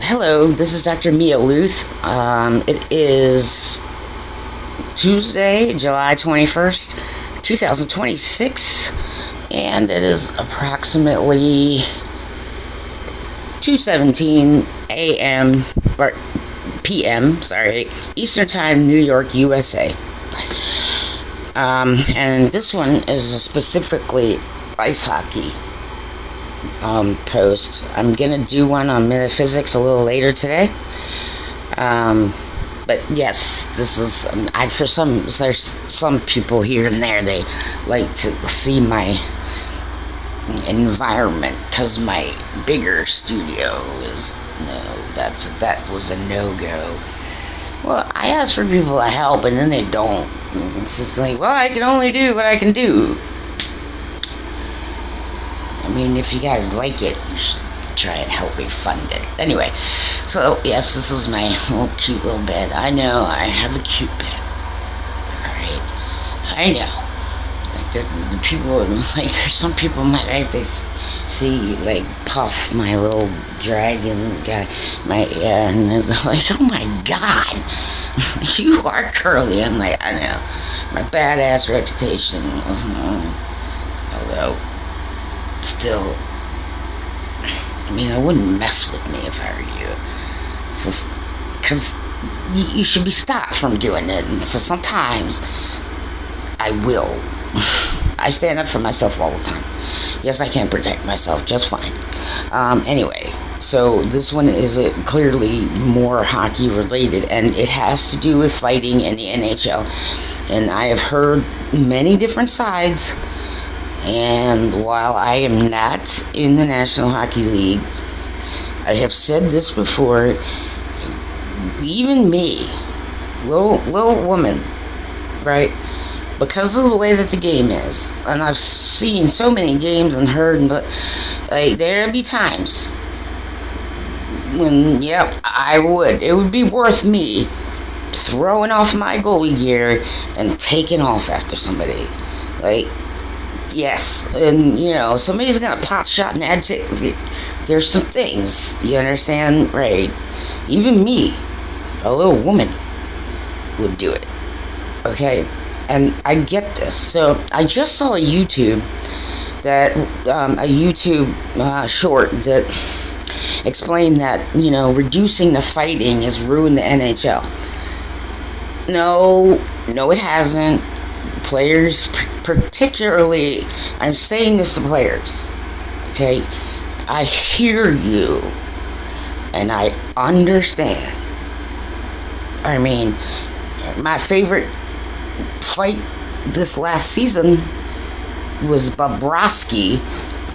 Hello, this is Dr. Mia Luth. It is Tuesday, July 21st, 2026, and it is approximately 2:17 a.m. or p.m. Eastern Time, New York, USA. And this one is specifically ice hockey. Post. I'm gonna do one on metaphysics a little later today. But yes, this is. There's some people here and there, they like to see my environment because my bigger studio is that was a no-go. Well, I ask for people to help and then they don't. It's just like, well, I can only do what I can do. I mean, if you guys like it, you should try and help me fund it. Anyway, so yes, this is my cute little bed. I know, I have a cute bed. Alright? I know. Like, the people, like, there's some people in my life, they see, like, Puff, my little dragon guy, and they're like, oh my god, you are curly. I'm like, I know. My badass reputation. Although, still, I mean, I wouldn't mess with me if I were you. It's just because you should be stopped from doing it. And so sometimes I will. I stand up for myself all the time. Yes, I can protect myself just fine. Anyway, so this one is clearly more hockey related, and it has to do with fighting in the NHL. And I have heard many different sides. And while I am not in the National Hockey League, I have said this before, even me, little woman, right, because of the way that the game is, and I've seen so many games and heard, but like, there'd be times when, yep, it would be worth me throwing off my goalie gear and taking off after somebody, like, yes, and somebody's gonna pot shot and agitate. There's some things, you understand, right? Even me, a little woman, would do it. Okay, and I get this. So I just saw a YouTube short that explained that reducing the fighting has ruined the NHL. No, it hasn't. Players, particularly, I'm saying this to players, okay? I hear you, and I understand. I mean, my favorite fight this last season was Bobrovsky,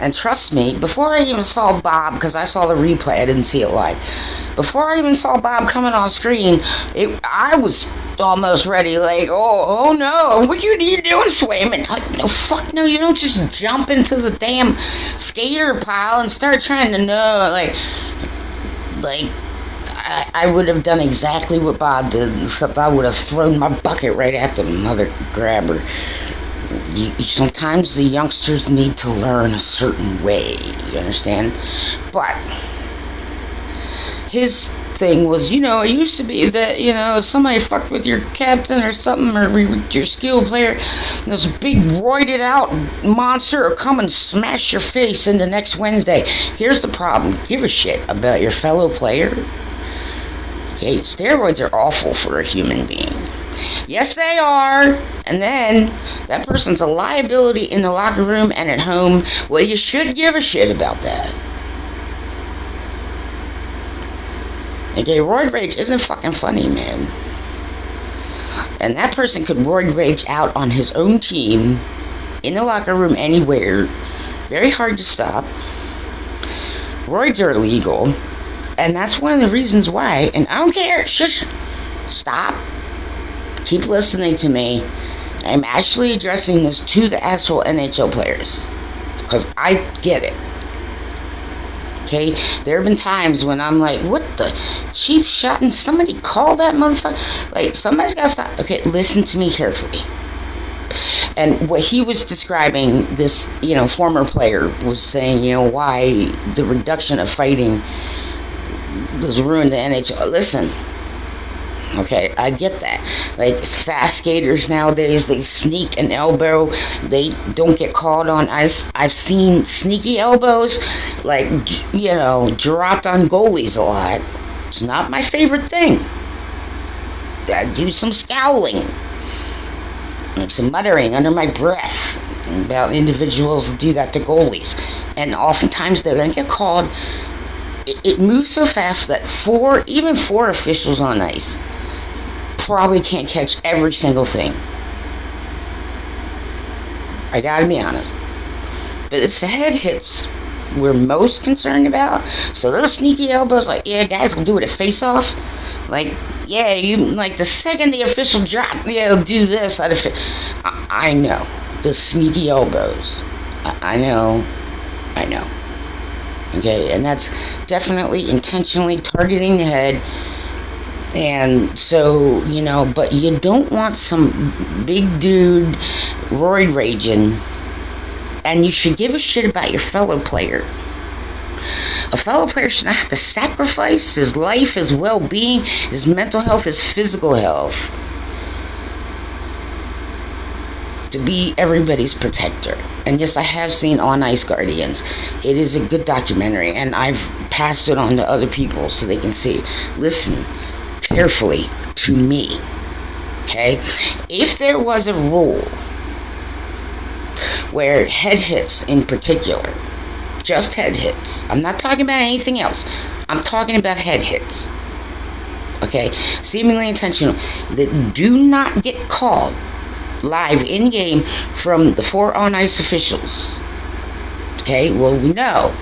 and trust me, before I even saw Bob, because I saw the replay, I didn't see it live. Before I even saw Bob coming on screen, I was almost ready, like, oh no, what are you doing, Swayman? No, fuck no, you don't just jump into the damn skater pile and start trying to I would have done exactly what Bob did, except I would have thrown my bucket right at the mother grabber. Sometimes the youngsters need to learn a certain way, you understand? But his thing was, it used to be that, if somebody fucked with your captain or something, or with your skilled player, this big roided out monster will come and smash your face into next Wednesday. Here's the problem. Give a shit about your fellow player. Okay, steroids are awful for a human being. Yes, they are. And then that person's a liability in the locker room and at home. Well, you should give a shit about that. Okay, roid rage isn't fucking funny, man. And that person could roid rage out on his own team, in the locker room, anywhere. Very hard to stop. Roids are illegal. And that's one of the reasons why. And I don't care. Shush. Stop. Keep listening to me. I'm actually addressing this to the actual NHL players, because I get it. Okay? There have been times when I'm like, what the cheap shot, and somebody call that motherfucker? Like, somebody's got to stop. Okay, listen to me carefully. And what he was describing, this, former player was saying, why the reduction of fighting has ruined the NHL. Listen, okay, I get that. Like, fast skaters nowadays, they sneak an elbow. They don't get called on ice. I've seen sneaky elbows, like, dropped on goalies a lot. It's not my favorite thing. I do some scowling, like some muttering under my breath about individuals that do that to goalies. And oftentimes they don't get called. It moves so fast that even four officials on ice probably can't catch every single thing. I gotta be honest. But it's the head hits we're most concerned about. So those sneaky elbows, like, yeah, guys will do it at face-off. Like, yeah, the second the official drop, yeah, do this. I know. The sneaky elbows. I know. Okay, and that's definitely intentionally targeting the head. And so, but you don't want some big dude roid raging, and you should give a shit about your fellow player. A fellow player should not have to sacrifice his life, his well-being, his mental health, his physical health to be everybody's protector. And yes, I have seen On Ice Guardians. It is a good documentary, and I've passed it on to other people so they can see. Listen carefully to me, okay? If there was a rule where head hits in particular, just head hits, I'm not talking about anything else, I'm talking about head hits, okay, seemingly intentional, that do not get called live in-game from the four on-ice officials. Okay, well, we know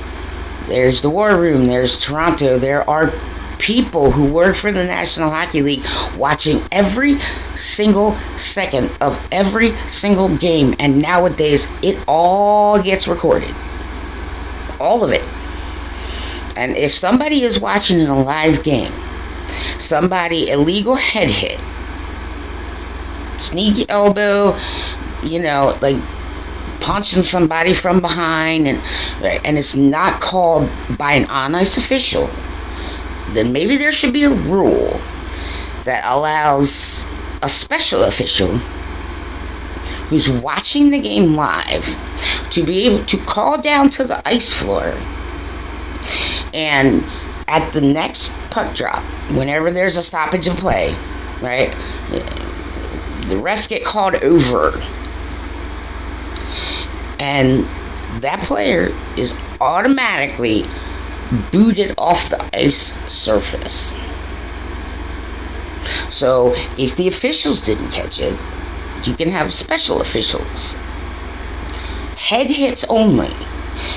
there's the War Room, there's Toronto, there are people who work for the National Hockey League watching every single second of every single game, and nowadays it all gets recorded. All of it. And if somebody is watching in a live game, somebody illegal head hit, sneaky elbow, like punching somebody from behind, and it's not called by an on-ice official, then maybe there should be a rule that allows a special official who's watching the game live to be able to call down to the ice floor, and at the next puck drop, whenever there's a stoppage of play, right, the refs get called over, and that player is automatically booted off the ice surface. So if the officials didn't catch it, you can have special officials. Head hits only,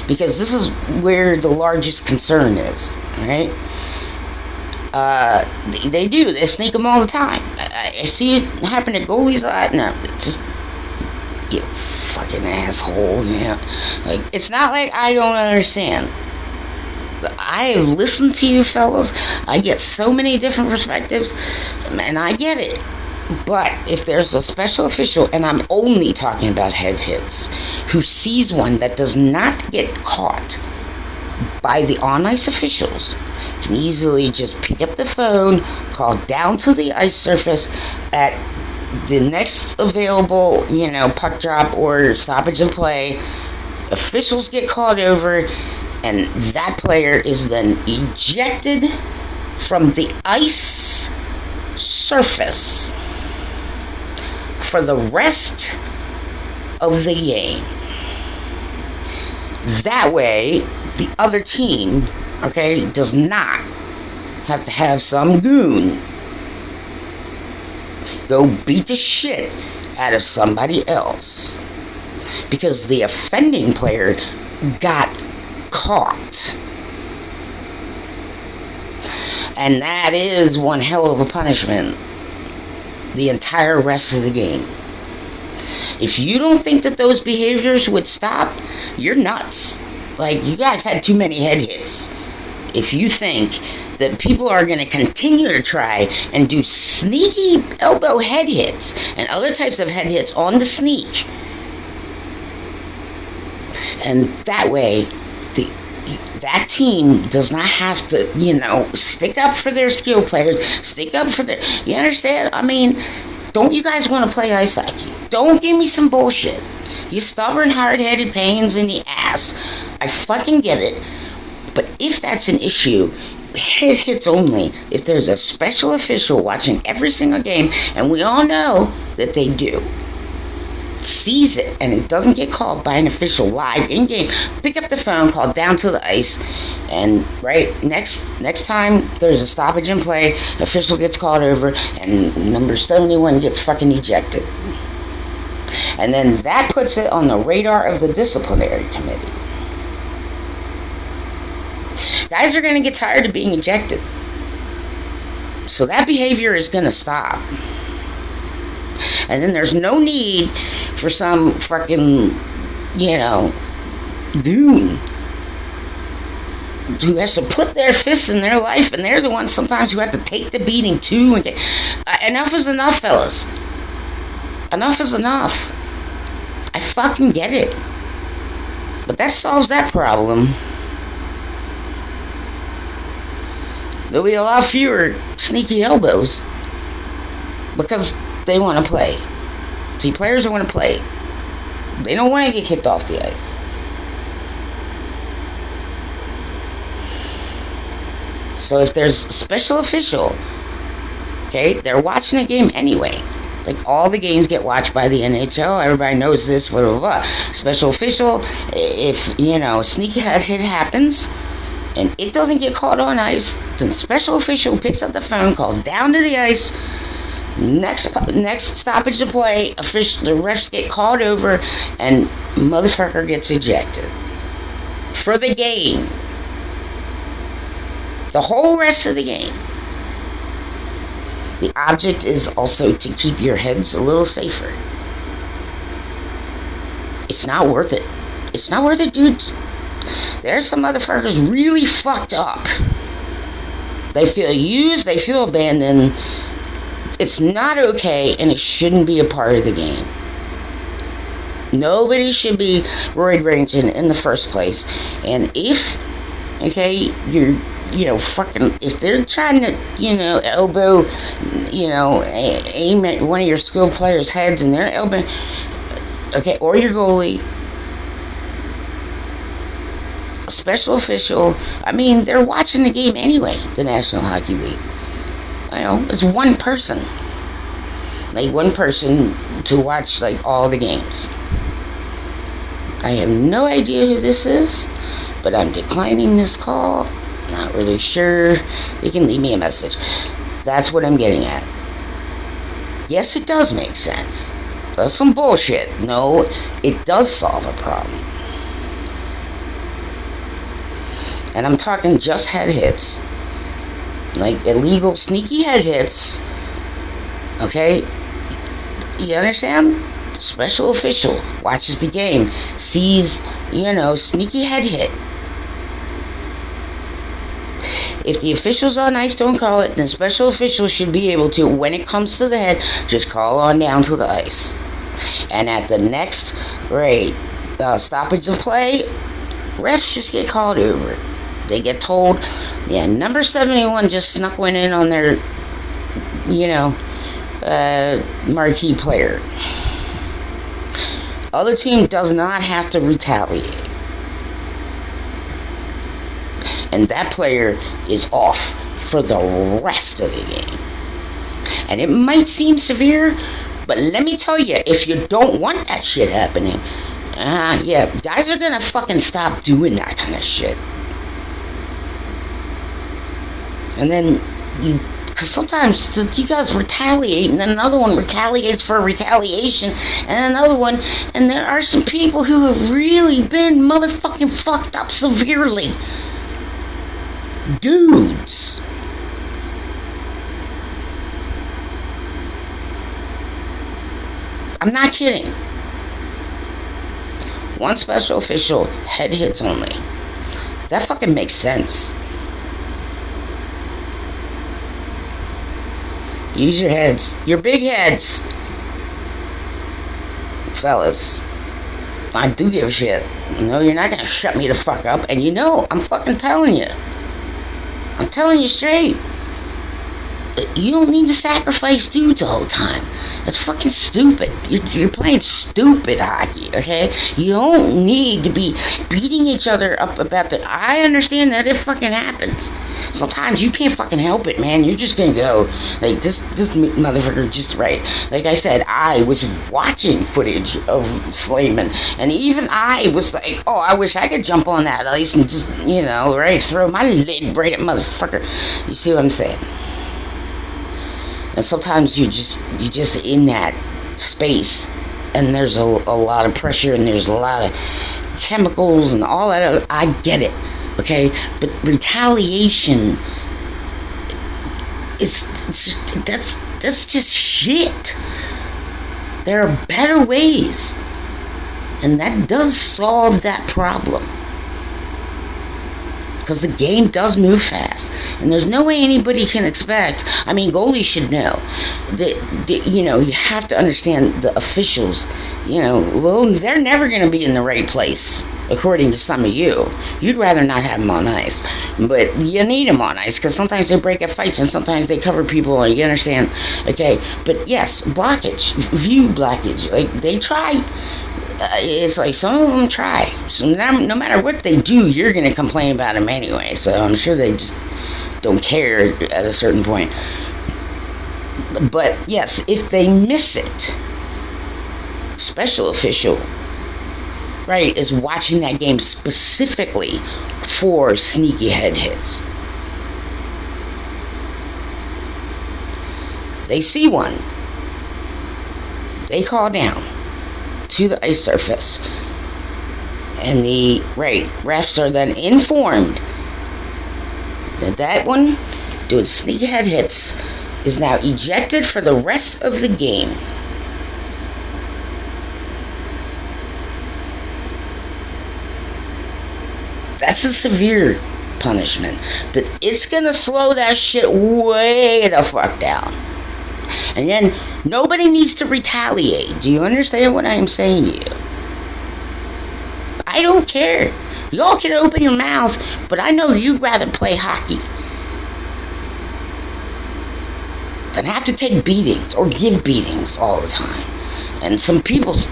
because this is where the largest concern is, right? They sneak them all the time. I see it happen to goalies a lot. No, it's just, you fucking asshole, Like, it's not like I don't understand. I listen to you fellows. I get so many different perspectives, and I get it. But if there's a special official, and I'm only talking about head hits, who sees one that does not get caught by the on-ice officials, can easily just pick up the phone, call down to the ice surface at the next available, puck drop or stoppage of play. Officials get called over, and that player is then ejected from the ice surface for the rest of the game. That way, the other team, okay, does not have to have some goon go beat the shit out of somebody else because the offending player got caught. And that is one hell of a punishment the entire rest of the game. If you don't think that those behaviors would stop, you're nuts. Like, you guys had too many head hits. If you think that people are going to continue to try and do sneaky elbow head hits and other types of head hits on the sneak, and that way that team does not have to, stick up for their skill players, stick up for their, you understand? I mean, don't you guys want to play ice hockey? Don't give me some bullshit. You stubborn, hard-headed pains in the ass. I fucking get it. But if that's an issue, hits only. If there's a special official watching every single game, and we all know that they do, sees it, and it doesn't get called by an official live in game, pick up the phone, call down to the ice, and next time there's a stoppage in play, official gets called over, and number 71 gets fucking ejected. And then that puts it on the radar of the disciplinary committee. Guys are going to get tired of being ejected, so that behavior is going to stop. And then there's no need for some fucking, goon who has to put their fists in their life, and they're the ones sometimes who have to take the beating too. And enough is enough, fellas. Enough is enough. I fucking get it. But that solves that problem. There'll be a lot fewer sneaky elbows because they want to play. See, players want to play. They don't want to get kicked off the ice. So if there's a special official, okay, they're watching the game anyway. Like, all the games get watched by the NHL. Everybody knows this, blah, blah, blah. Special official, if, sneaky hit happens, and it doesn't get caught on ice, then special official picks up the phone, calls down to the ice. Next stoppage of play, the refs get called over, and motherfucker gets ejected for the game. The whole rest of the game. The object is also to keep your heads a little safer. It's not worth it. It's not worth it, dudes. There's some motherfuckers really fucked up. They feel used, they feel abandoned. It's not okay, and it shouldn't be a part of the game. Nobody should be roid raging in the first place. And if, if they're trying to, elbow, aim at one of your skilled players' heads, and they're elbowing, or your goalie, a special official, they're watching the game anyway, the National Hockey League. It's one person. One person to watch, all the games. I have no idea who this is, but I'm declining this call. Not really sure. You can leave me a message. That's what I'm getting at. Yes, it does make sense. That's some bullshit. No, it does solve a problem. And I'm talking just head hits. Illegal, sneaky head hits. Okay? You understand? Special official watches the game, sees, sneaky head hit. If the officials on ice don't call it, then special officials should be able to, when it comes to the head, just call on down to the ice. And at the next stoppage of play, refs just get called over. They get told, number 71 just snuck one in on their, marquee player. Other team does not have to retaliate. And that player is off for the rest of the game. And it might seem severe, but let me tell you, if you don't want that shit happening, guys are gonna fucking stop doing that kind of shit. And then because sometimes you guys retaliate, and then another one retaliates for retaliation, and another one, and there are some people who have really been motherfucking fucked up severely. Dudes. I'm not kidding. One special official, head hits only. That fucking makes sense. Use your heads. Your big heads. Fellas. I do give a shit. No, you're not gonna shut me the fuck up. And you know, I'm fucking telling you. I'm telling you straight. You don't need to sacrifice dudes all the time. That's fucking stupid. You're playing stupid hockey, okay? You don't need to be beating each other up about that. I understand that it fucking happens. Sometimes you can't fucking help it, man. You're just gonna go, like, this motherfucker just right. Like I said, I was watching footage of Slayman, and even I was like, oh, I wish I could jump on that ice and just, you know, right, throw my lid right at motherfucker. You see what I'm saying? And sometimes you're just in that space, and there's a lot of pressure, and there's a lot of chemicals and all that. I get it, okay? But retaliation that's just shit. There are better ways, and that does solve that problem. Because the game does move fast, and there's no way anybody can expect. I mean, goalies should know that you know, you have to understand the officials. You know, well, they're never going to be in the right place, according to some of you. You'd rather not have them on ice, but you need them on ice because sometimes they break up fights, and sometimes they cover people. And you understand, okay? But yes, blockage, view blockage, like they try. It's like some of them try. So no matter what they do, you're going to complain about them anyway. So I'm sure they just don't care at a certain point. But yes, if they miss it, special official, right, is watching that game specifically for sneaky head hits. They see one. They call down to the ice surface, and the refs are then informed that one doing sneak head hits is now ejected for the rest of the game. That's a severe punishment, but it's gonna slow that shit way the fuck down. And then nobody needs to retaliate. Do you understand what I'm saying to you? I don't care. Y'all can open your mouths, but I know you'd rather play hockey than have to take beatings or give beatings all the time. And some people's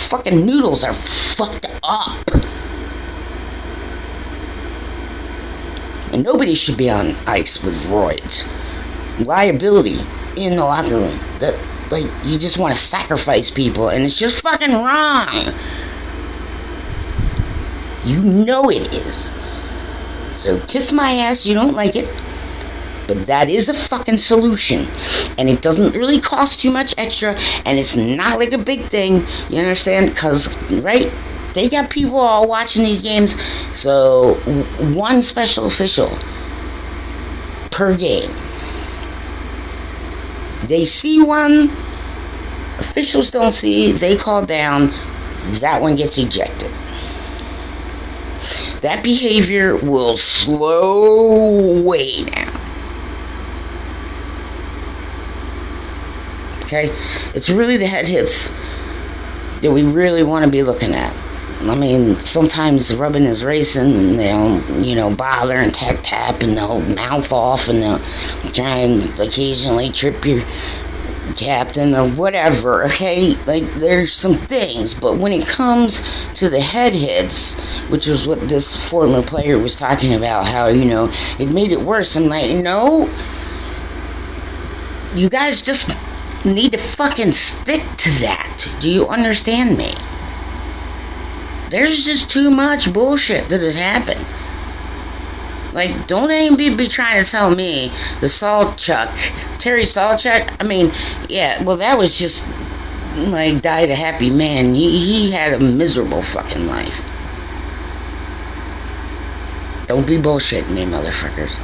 fucking noodles are fucked up. And nobody should be on ice with roids. Liability in the locker room. That, like, you just want to sacrifice people, and it's just fucking wrong. You know it is. So kiss my ass, you don't like it. But that is a fucking solution. And it doesn't really cost too much extra, and it's not like a big thing. You understand? Because, right, they got people all watching these games. So one special official per game. They see one, officials don't see, they call down, that one gets ejected. That behavior will slow way down. Okay? It's really the head hits that we really want to be looking at. I mean, sometimes rubbing is racing, and they'll, you know, bother and tap, and they'll mouth off, and they'll try and occasionally trip your captain or whatever, okay? Like, there's some things, but when it comes to the head hits, which is what this former player was talking about, how, you know, it made it worse. I'm like, no, you guys just need to fucking stick to that. Do you understand me? There's just too much bullshit that has happened. Like, don't anybody be trying to tell me the Terry Saltchuk, I mean, yeah, well, that was just, like, died a happy man. He had a miserable fucking life. Don't be bullshitting me, motherfuckers.